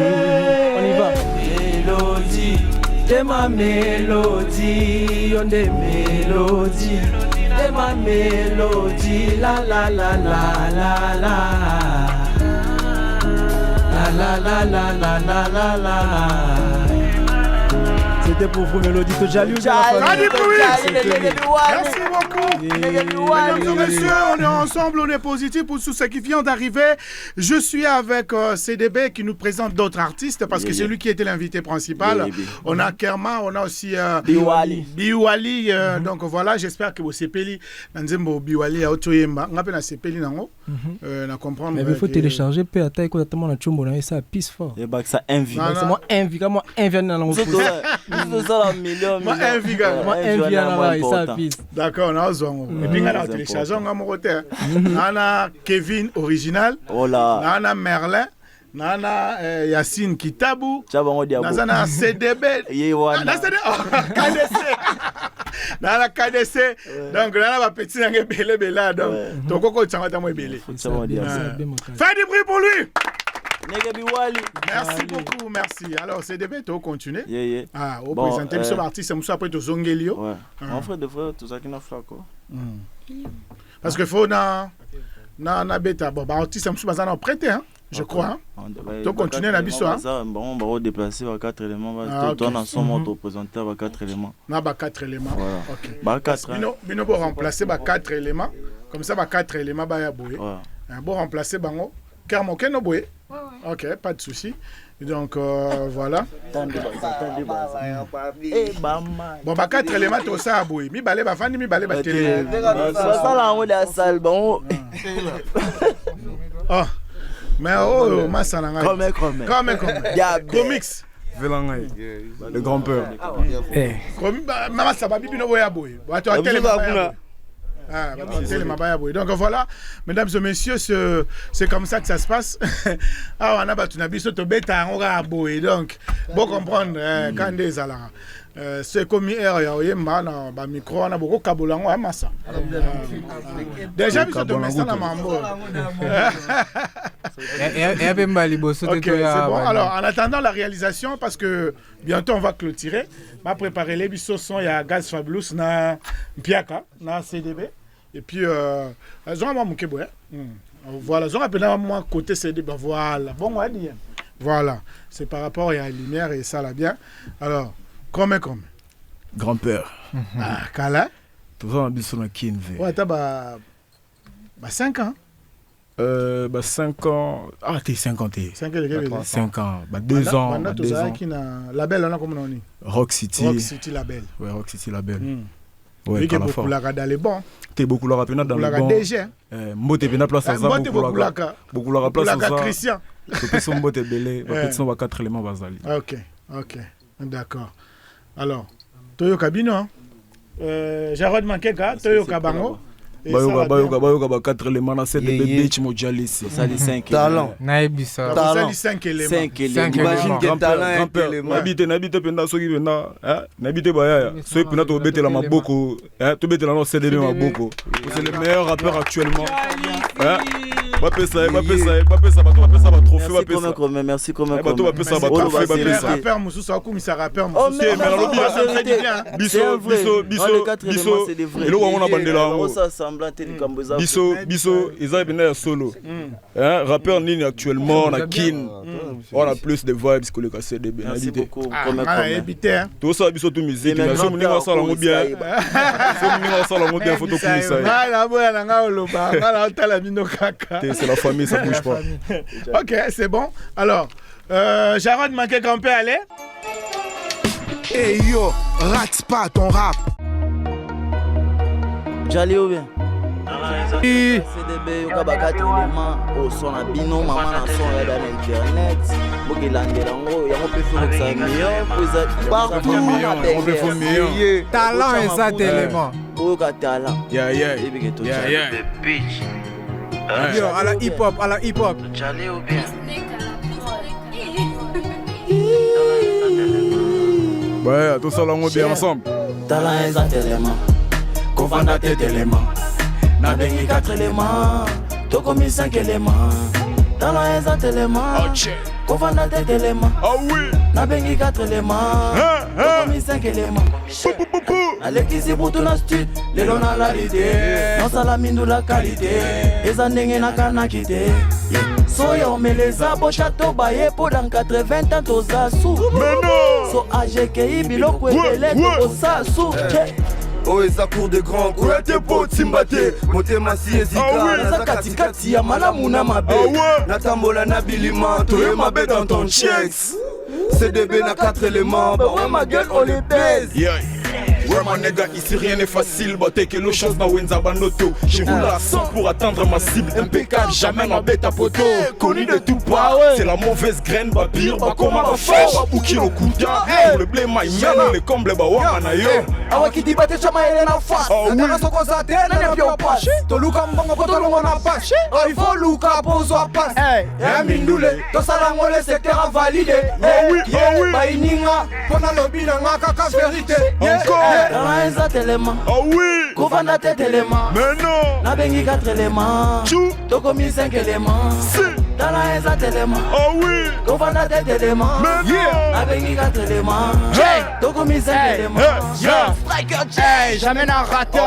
On y va. Mélodie, t'es ma mélodie. On des mélodies. T'es ma mélodie. La la la la la la. La la la la la la la. C'était pour vous, Mélodie, que j'allume. Merci beaucoup. Mesdames et messieurs, on est ensemble, on est positif pour tout ce qui vient d'arriver. Je suis avec CDB qui nous présente d'autres artistes parce que c'est lui qui était l'invité principal. On a Kerma, on a aussi Biwali. Donc voilà, j'espère que vous sepeli Nanzembo Biwali a Otoyemba. On appelle sepeli nango. Na comprendre. Mais il faut télécharger peu à taille quand on a chombo na ça pisse fort. Et bah ça envie. C'est moi envie, moi envie dans l'angle. D'accord, on a besoin. Et puis on a téléchargé on a mon côté. On a Kevin original. On a Merlin. Nana Yacine Kitabu. Nana CDB. Nana KDC. Donc là va petit nangé belé belé donc ton coco tchanga ta moi belé. Fais du bruit pour lui. Merci beaucoup, merci. Alors CDB tu continuer. Ah, au présenter le artiste c'est après to zongelio. Ouais. En fait de frère tout ça qui n'a fait quoi. Parce que faut na beta bon artiste c'est bazana prêter hein. Je crois. Donc continuer la biso hein. Bon, on va déplacer par 4 éléments, tout en ensemble on représenter par 4 éléments. Na ba 4 éléments. OK. Ba 4. Bino pour remplacer ba 4 éléments. Comme ça ba 4 éléments ba ya boye. Bon remplacer bango. Carmo Keno boye. OK, pas de souci. Donc voilà. Bon ba 4 éléments to ça boye. Mi balé ba fandi mi balé ba télé. Ça là on est à salle bon. Ah. Mais oh, Massananga. Comme. Comics. Le grand-père. Maman, ça va bien, nous voyons boy. Donc voilà, mesdames et messieurs, c'est comme ça que ça se passe. Ah, on a battu un biseau de bêta, on va boy. Donc, bon comprendre quand des alarmes. C'est comme hier, il y a un micro, on a beaucoup de cabolango à Massa. Déjà, je te mets ça dans ma main. Ok, c'est bon. Alors, en attendant la réalisation, parce que bientôt on va clôturer, on va préparer les bisous son, il y a Gaz Fabulous, na Piaka, na CDB. Et puis, voilà, j'en rappelle moi côté CDB, voilà. Bon, on va dire. Voilà, c'est par rapport à la lumière et ça là bien. Alors, Comme. Grand-père. Ah, Kala. Tu vas en bisou na Kinve. Ouais, t'as 5 ans. 5 ans. Ah, t'es 50. 5 ans. 2 ans. Maintenant, tu as qui na label, on a comment on dit Rock City. Rock City label. Ouais, Rock City label. Ouais, tu es beaucoup là dans les bons. Tu es beaucoup là dans les bons. DG. Moi, tu es bien place à ça. Beaucoup là. Beaucoup là place à ça. Christian. Tu peux son botte belé. Peut-être son 4 éléments basali. OK. D'accord. Alors, Toyo Kabino, Jarod Mankeka, Toyo Kabango. Bayoga 4 éléments dans cette bébé Chimojalis. Ça les 5 talents. Naibisa. Ça les 5 éléments. 5 éléments. Imagine que talent n'habite penda soki penda, n'habite baya. Soki penda to bete la maboko, to bete la no CDB maboko. C'est le meilleur rappeur actuellement. Merci comme rappeur Moussou comme ça rappeur Moussou biso ils bien solo rappeur nini actuellement na kin on a plus de vibes que le CDB. Merci beaucoup tout ça biso tout musique mais so mninga ça la bien photo comme ça c'est la famille, ça bouge pas. OK, c'est bon. Alors, Jarod manquait grand-père, allez. Hey yo, rate pas ton rap. J'allais ou bien? CDB, yoka bakati éléments au son à bino, maman na son dans internet. Boki landerango, yango peut faire que ça meilleur, on peut faire meilleur. Talent et ça élément. Boka talent. Yeah. Yo, à la hip-hop, à la hip-hop. J'allais ou bien. Ouais, tout ça là on bien ensemble. Talent est un élément. Kovanda tes éléments. Na bengi 4 éléments. Toko mi 5 éléments. Talent est un élément. Kovanda tes éléments. Ah oui. Na bengi 4 éléments. Toko mi 5 éléments. Alexis pour ton astuce. Les dons à la l'idée. Non salamine la qualité. Les années na kanakité. Soyo mais les abo château baye pour dans 80 ans aux asous. Mais non. So AGKI bilo kwebele ko sasu. Oh, eza cour de grand, koya te po timbate. Motema si ezika, naza katikati ya malamu na mabe. Natambola na bilima, toye mabe dans ton checks. CDB na 4 éléments, bah ouais ma gueule on les baise. Ouais mon nègre, ici rien n'est facile. Bah t'es quelque chose dans Wenza Banoto. J'ai roulé à 100 pour atteindre ma cible. Impeccable, jamais ma bête à poteau. Connu de tout pas, c'est la mauvaise graine. Bah pire, bah comment ma fâche. Bah bouki no kuda. Pour le blé my man, les combles bah wamana yo. Awa kiti bate chama ele na face. Nataka soko za tena na pio pash. To luka mbongo poto longo na pash. Il faut luka pozo a pass. Ya mindule, to sala ngole secteur validé. Bah ininga, pona lobby na ngaka ka vérité. Encore. Talent est un élément. Ah oui. Kovanda tes éléments. Mais non. Na bengi 4 éléments. Toko mi 5 éléments. Talent est un élément. Ah oui. Kovanda tes éléments. Mais non. Na bengi 4 éléments. Toko mi 5 éléments. Hey, jamais n'a raté.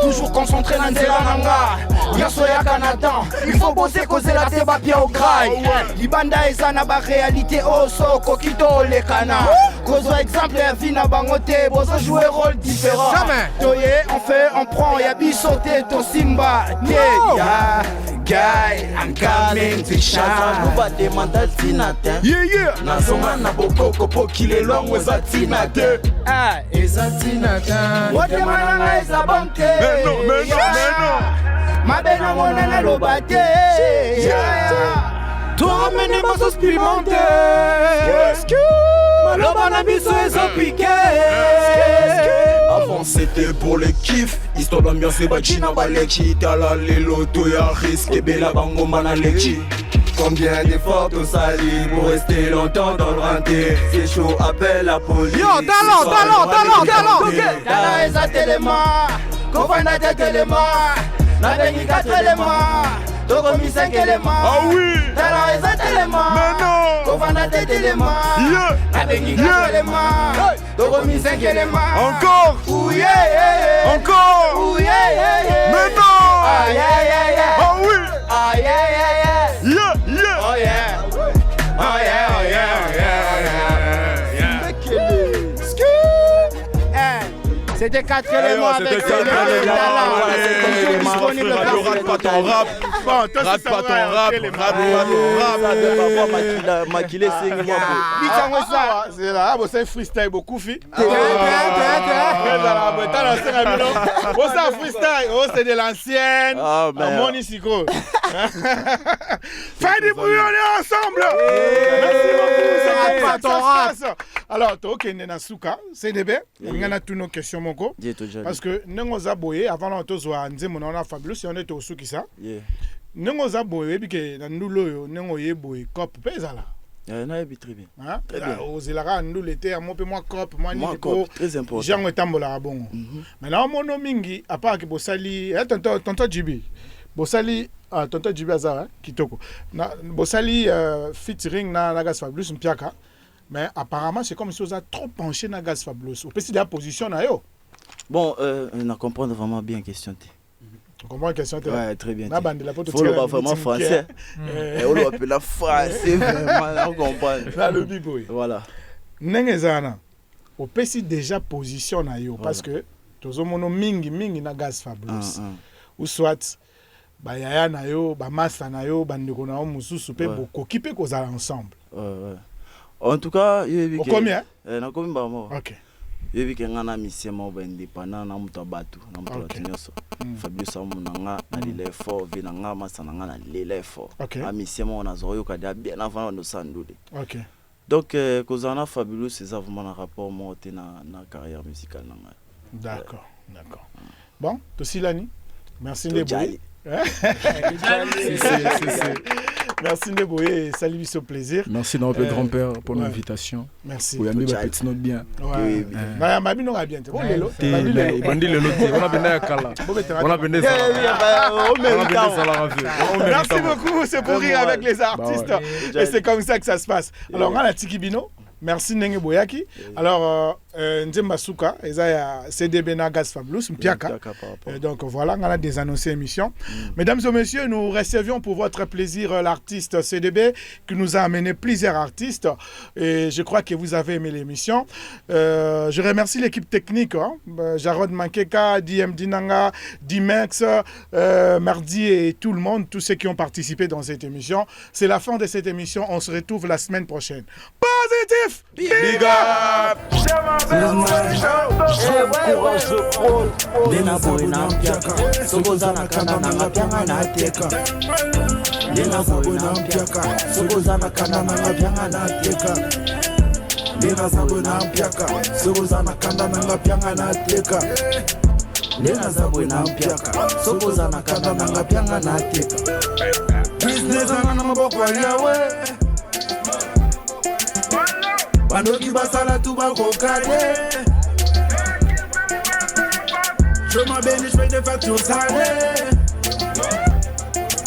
Toujours concentré dans le nanga. Yaso ya Canada. Il faut bosser causer la débat bien au grail. Libanda eza na ba réalité oh so kokito le kana. Cause exemple ya vie na bangote bozo jouer rôle différent. Toye on fait on prend ya bisoté ton Simba. Yeah. Guy, I'm coming to shine. Nuba demanda tinate. Yeah. Nazonga na bokoko po kile longo eza tinate. Ah, eza tinate. Wotemana na eza bonte. Mais non. Mabena mona na lobate. Toi ramenez ma sauce pimentée. Maloba na biso eza piqué. Avant c'était pour le kiff. Histoire d'ambiance bachina baleki. Tala lelo toya risque. Bela bango mana leki. Combien d'efforts t'ont sali pour rester longtemps dans le renté. C'est chaud, appelle la police. Yo, talent. Talent est un élément. Kovanda tes éléments. Na bengi 4 éléments. Toko mi 5 éléments. Ah oui. Talent est un élément. Mais non. Kovanda tes éléments. Na bengi 4 éléments. Toko mi 5 éléments. Encore. Ouh yeah. Encore. Ouh yeah. Mais non. Ah yeah. Ah oui. Ah yeah. Yeah. Oh yeah. Oh yeah. C'était 4 éléments avec disponible. Rate pas ton rap. Rate pas ton rap. Makile sengi Ah, c'est là, c'est freestyle beaucoup fi. Freestyle, oh c'est de l'ancienne. Ah ben. Mon ici quoi. Fais du bruit, on est ensemble. Merci beaucoup. Ça se passe. Alors, ok, Nenasuka, c'est des bêtes. On a toutes nos questions, mon co. Parce que nous avons boyé avant l'entour, nous avons fabuleux, si on est au souki ça. Nous avons boyé, puis que nous avons boyé, cop, pèse là. Non, très bien. Très bien. Aux Elara, nous l'été, moi, moi, cop, moi, Nico. Très important. Jean et Tambola, bon. Maintenant, mon nom Mingi, à part que Bossali, tonton Djibi. Bossali, tonton Djibi Azara, Kitoko. Bossali, featuring na Gaz Fabulous, Mpiaka. Mais apparemment, c'est comme si on a trop penché dans Gaz Fabulous. On peut se dire la position là. Bon, on comprend vraiment bien la question. On comprend la question. Ouais, très bien. Il faut le vraiment français. On l'appelle la français, vraiment, on comprend. Là, le biboy. Voilà. Nengezana, on peut se déjà position là. Parce que, tous les gens mingi na Gaz Fabulous. Ou soit, yaya na yo, massa na yo, bandeko na yo, mususu pe boko qui peut causer ensemble. Ouais. En tout cas, il y a vu que combien na combien ba mo. OK. Il y a vu que ngana mission mo ba indépendant na muto batu, na muto batinyoso. Fabrice amunanga na lile fort, vinanga masana ngana lile fort. A mission mo na zoyo kada bien avant no sandule. OK. Donc kozana Fabulous c'est ça vraiment un rapport mo na carrière musicale nanga. D'accord. Bon, Tosilani. Merci les bruits. Merci Neboye, salut, c'est un plaisir. Merci notre grand-père pour l'invitation. Merci. Oui, ami, petit note bien. Ouais. Mabi n'aura bien. On est là. Merci beaucoup, c'est pour rire avec les artistes. Et c'est comme ça que ça se passe. Alors, on a la Tikibino. Merci Nenge Boyaki. Alors, Nzemba Souka, CDB Nagas Fablous, Mpiaka. Donc voilà, on a des annoncés émissions. Mesdames et messieurs, nous recevions pour votre plaisir l'artiste CDB qui nous a amené plusieurs artistes. Et je crois que vous avez aimé l'émission. Je remercie l'équipe technique, Jarod Mankeka, DM Dinanga, Dimex, Mardi et tout le monde, tous ceux qui ont participé dans cette émission. C'est la fin de cette émission. On se retrouve la semaine prochaine. Positif! Big up! Dena boy na mpiaka Sogoza na kanda na ngapianga na teka Dena boy na mpiaka Sogoza na kanda na ngapianga na teka Dena boy na mpiaka Sogoza na kanda na ngapianga na teka Dena boy na mpiaka Sogoza na kanda na ngapianga na teka Business anga na maboko yawe Bandoki basala tuba kokade Je m'abénis, je fais des factures salées.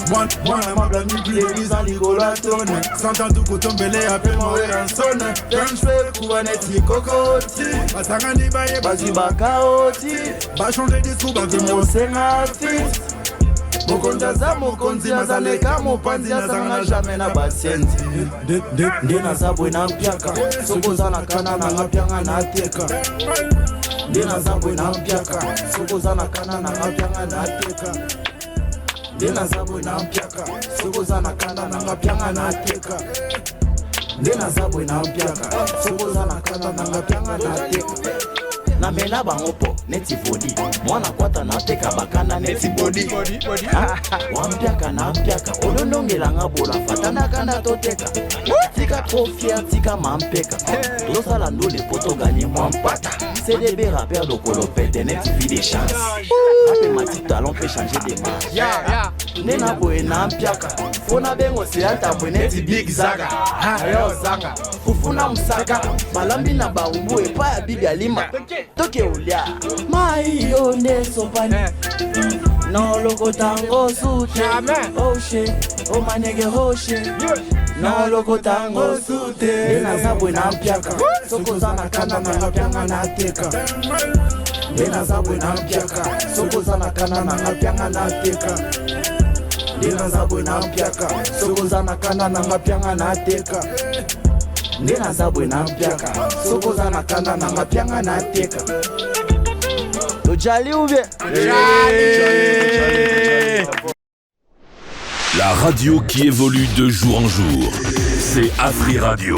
Moi, la blâme qui est mise en ligolatone. S'entend tout coup tombele, appelle-moi Ranson. Quand je fais Kouaneti Kokoti. Basangani baye, basi bakaoti. Ba changer des sous, ba que mon sénati. Mokonda za mokonzi azaleka mopanzi azanga jamais na basenzi. Ndena zabwe na mpiaka. Sokoza na kana na ngapianga na teka. Dena zabwe na mpiaka Sokoza na kana na ngapianga na teka Dena zabwe na mpiaka Sokoza na kana na ngapianga na teka Dena zabwe na mpiaka Sokoza na kana na ngapianga na teka Na mena bangopo neti body Mwana kwata na teka bakana neti body Wampiaka na mpiaka Olondongela ngabola fatana kanda toteka Tika trofia tika mampeka Tosa la ndole poto gagner mwampata CDB rappeur de Colopette net vie des chances Rappel mati talent peut changer des marches Nena boy na mpiaka Fona bengo se alta mweneti big zaga Ayo zaga Fufuna msaka Malambi na baumbu epa ya bibi alima Toke ulia Mai yonde sopani No loko tango sute Oh shit Oh manege oh shit No loko tango sute Nena zabwe na mpiaka Sokoza na kana na ngapianga na teka Nena zabwe na mpiaka Sokoza na kana na ngapianga na teka Nena zabwe na mpiaka Sokoza na kana na ngapianga na teka Nena zabwe na mpiaka Sokoza na kana na ngapianga na teka Tojali ou bien La radio qui évolue de jour en jour, c'est Afri Radio.